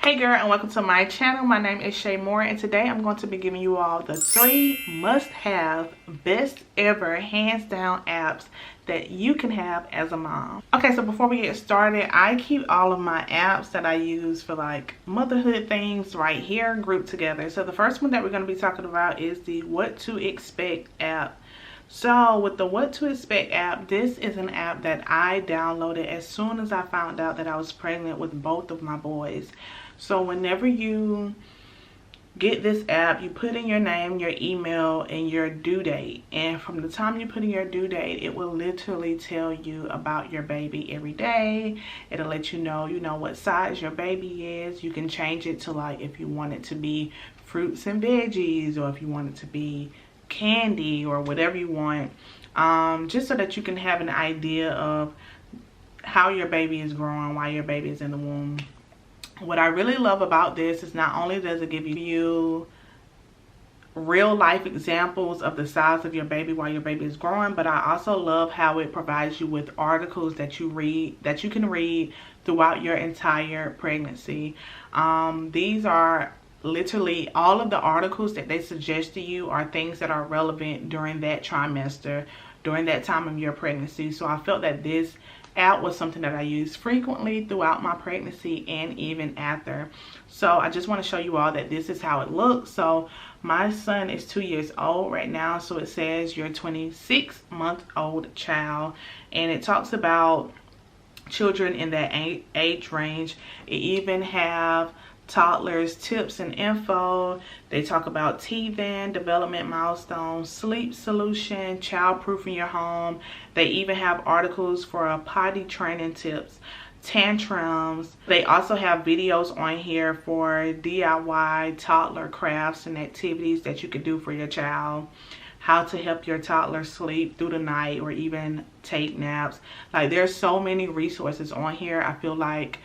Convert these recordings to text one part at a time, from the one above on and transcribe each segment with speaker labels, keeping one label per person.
Speaker 1: Hey girl, and welcome to my channel. My name is Shay Moore, and today I'm going to be giving you all the 3 must-have, best ever, hands down apps that you can have as a mom. Okay, so before we get started, I keep all of my apps that I use for like motherhood things right here grouped together. So the first one that we're going to be talking about is the What to Expect app. So with the What to Expect app, this is an app that I downloaded as soon as I found out that I was pregnant with both of my boys. So whenever you get this app, you put in your name, your email, and your due date. And from the time you put in your due date, it will literally tell you about your baby every day. It'll let you know what size your baby is. You can change it to like if you want it to be fruits and veggies, or if you want it to be candy, or whatever you want. Just so that you can have an idea of how your baby is growing while your baby is in the womb. What I really love about this is not only does it give you real life examples of the size of your baby while your baby is growing, but I also love how it provides you with articles that you can read throughout your entire pregnancy. These are literally all of the articles that they suggest to you are things that are relevant during that trimester, during that time of your pregnancy. So I felt that this app was something that I used frequently throughout my pregnancy and even after. So I just want to show you all that this is how it looks. So my son is 2 years old right now, so it says your 26-month-old child, and it talks about children in that age range. It even have toddlers tips and info. They talk about teething, development milestones, sleep solution, child-proofing your home. They even have articles for potty training tips, tantrums. They also have videos on here for DIY toddler crafts and activities that you could do for your child, how to help your toddler sleep through the night or even take naps. Like, there's so many resources on here. I feel like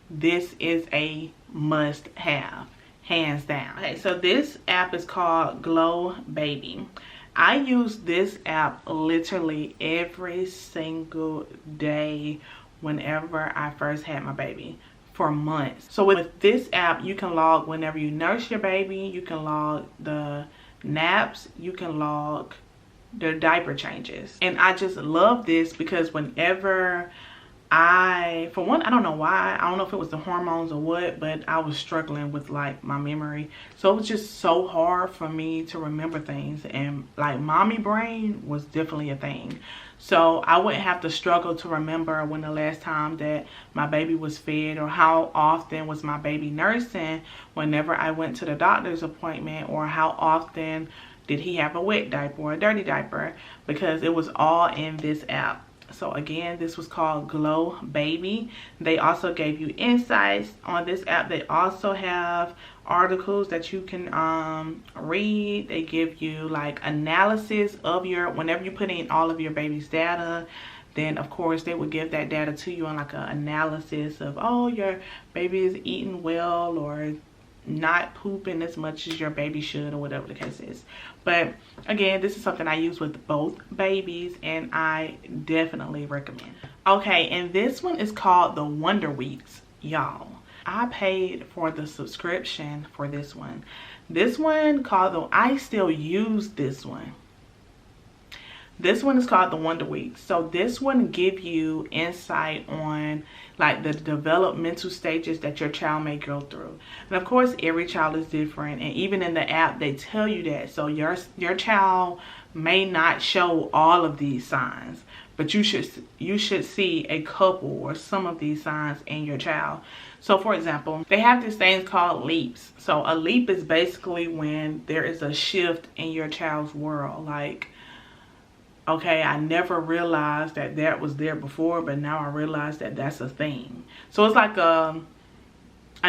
Speaker 1: this is a must have, hands down. Okay, so this app is called Glow Baby. I use this app literally every single day whenever I first had my baby, for months. So with this app, you can log whenever you nurse your baby, you can log the naps, you can log the diaper changes. And I just love this because whenever for one, I don't know why, I don't know if it was the hormones or what, but I was struggling with like my memory. So it was just so hard for me to remember things, and like mommy brain was definitely a thing. So I wouldn't have to struggle to remember when the last time that my baby was fed, or how often was my baby nursing whenever I went to the doctor's appointment, or how often did he have a wet diaper or a dirty diaper, because it was all in this app. So again, this was called Glow Baby. They also gave you insights on this app. They also have articles that you can read. They give you like analysis of whenever you put in all of your baby's data, then of course they would give that data to you on like an analysis of, oh, your baby is eating well or not pooping as much as your baby should, or whatever the case is. But again, this is something I use with both babies, and I definitely recommend. Okay, and this one is called the Wonder Weeks, y'all. I paid for the subscription for this one. This one I still use this one. This one is called the Wonder Weeks. So this one give you insight on like the developmental stages that your child may go through. And of course, every child is different. And even in the app, they tell you that. So your child may not show all of these signs, but you should see a couple or some of these signs in your child. So for example, they have these things called leaps. So a leap is basically when there is a shift in your child's world. Like, okay, I never realized that was there before, but now I realize that that's a thing. So it's like a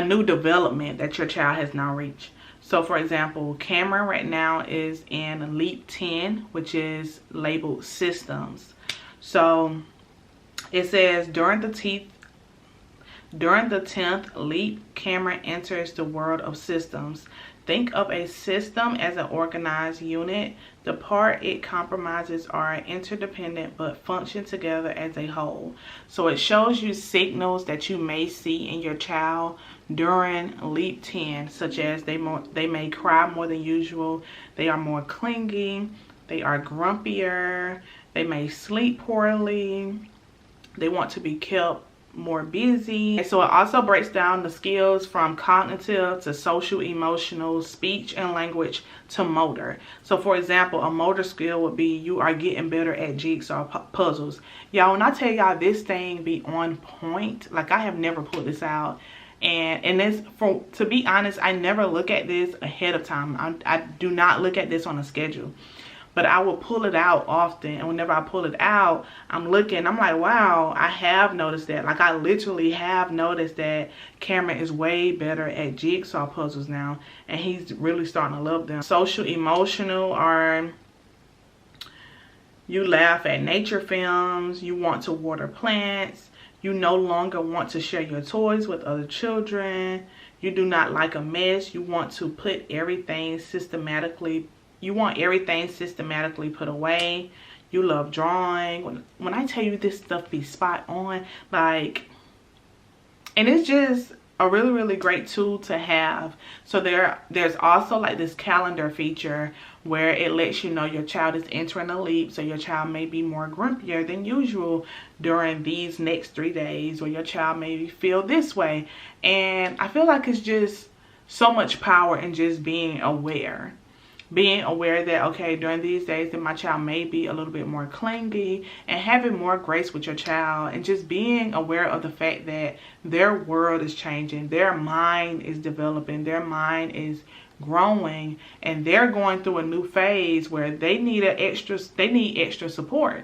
Speaker 1: new development that your child has now reached. So for example, Cameron right now is in leap 10, which is labeled systems. So it says during the 10th leap, Cameron enters the world of systems. Think of a system as an organized unit. The part it compromises are interdependent but function together as a whole. So it shows you signals that you may see in your child during leap 10, such as they may cry more than usual, they are more clingy, they are grumpier, they may sleep poorly, they want to be kept more busy. And so it also breaks down the skills from cognitive to social, emotional, speech and language to motor. So for example, a motor skill would be you are getting better at jigsaw puzzles. Y'all, when I tell y'all this thing be on point, like I have never pulled this out. And this, to be honest, I never look at this ahead of time. I do not look at this on a schedule. But I will pull it out often, and whenever I pull it out, I'm looking, I'm like, wow, I have noticed that. Like, I literally have noticed that Cameron is way better at jigsaw puzzles now, and he's really starting to love them. Social, emotional are, you laugh at nature films, you want to water plants, you no longer want to share your toys with other children, you do not like a mess, you want to put everything systematically. You want everything systematically put away. You love drawing. When I tell you this stuff be spot on, like, and it's just a really, really great tool to have. So there's also like this calendar feature where it lets you know your child is entering a leap. So your child may be more grumpier than usual during these next 3 days, or your child may feel this way. And I feel like it's just so much power in just being aware. Being aware that, okay, during these days that my child may be a little bit more clingy, and having more grace with your child, and just being aware of the fact that their world is changing, their mind is developing, their mind is growing, and they're going through a new phase where they need extra support.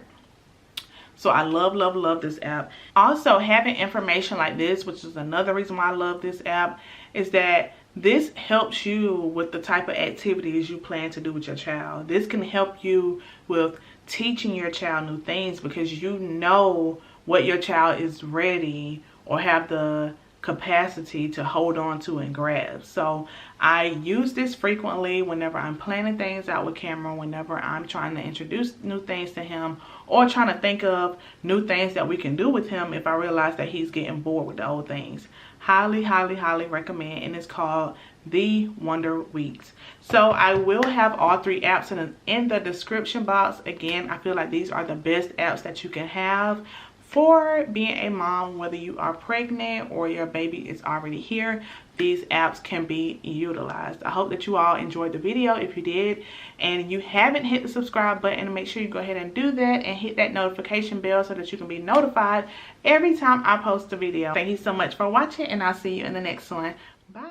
Speaker 1: So I love this app. Also, having information like this, which is another reason why I love this app, is that this helps you with the type of activities you plan to do with your child. This can help you with teaching your child new things, because you know what your child is ready or have the capacity to hold on to and grab. So I use this frequently whenever I'm planning things out with Cameron, whenever I'm trying to introduce new things to him, or trying to think of new things that we can do with him if I realize that he's getting bored with the old things. Highly recommend, and it's called The Wonder Weeks. So I will have all 3 apps in the description box. Again, I feel like these are the best apps that you can have for being a mom, whether you are pregnant or your baby is already here. These apps can be utilized. I hope that you all enjoyed the video. If you did and you haven't hit the subscribe button, make sure you go ahead and do that, and hit that notification bell so that you can be notified every time I post a video. Thank you so much for watching, and I'll see you in the next one. Bye.